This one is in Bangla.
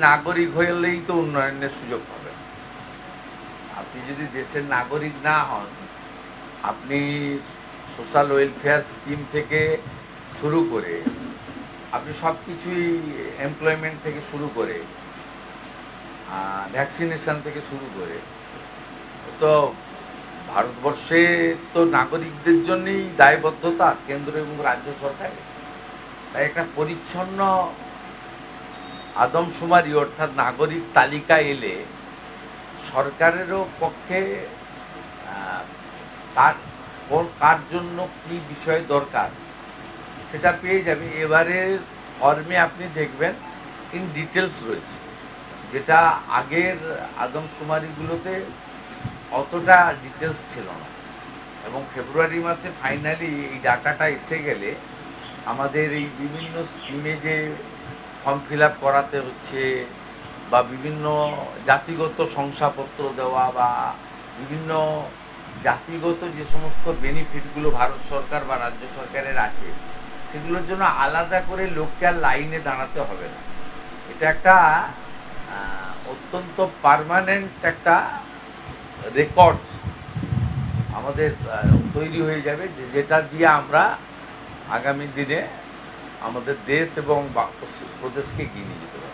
নাগরিক হলেই তো উন্নয়নের সুযোগ পাবেন। আপনি যদি দেশের নাগরিক না হন, আপনি সোশ্যাল ওয়েলফেয়ার স্কিম থেকে শুরু করে আপনি সব কিছুই, এমপ্লয়মেন্ট থেকে শুরু করে ভ্যাকসিনেশন থেকে শুরু করে, তো ভারতবর্ষে তো নাগরিকদের জন্যই দায়বদ্ধতা কেন্দ্র এবং রাজ্য সরকারের। তাই একটা পরিচ্ছন্ন আদমশুমারি অর্থাৎ নাগরিক তালিকা এলে সরকারেরও পক্ষে কার কার জন্য কী বিষয় দরকার সেটা পেয়ে যাবে। এবারের ফর্মে আপনি দেখবেন ইন ডিটেলস রয়েছে, যেটা আগের আদমশুমারিগুলোতে অতটা ডিটেলস ছিল না। এবং ফেব্রুয়ারি মাসে ফাইনালি এই ডাটাটা এসে গেলে আমাদের এই বিভিন্ন স্কিমে যে ফর্ম ফিল আপ করাতে হচ্ছে বা বিভিন্ন জাতিগত শংসাপত্র দেওয়া বা বিভিন্ন জাতিগত যে সমস্ত বেনিফিটগুলো ভারত সরকার বা রাজ্য সরকারের আছে, সেগুলোর জন্য আলাদা করে লোককে আর লাইনে দাঁড়াতে হবে না। এটা একটা অত্যন্ত পার্মানেন্ট একটা রেকর্ড আমাদের তৈরি হয়ে যাবে, যেটা দিয়ে আমরা আগামী দিনে আমাদের দেশ এবং প্রদেশকে এগিয়ে নিয়ে যেতে পারব।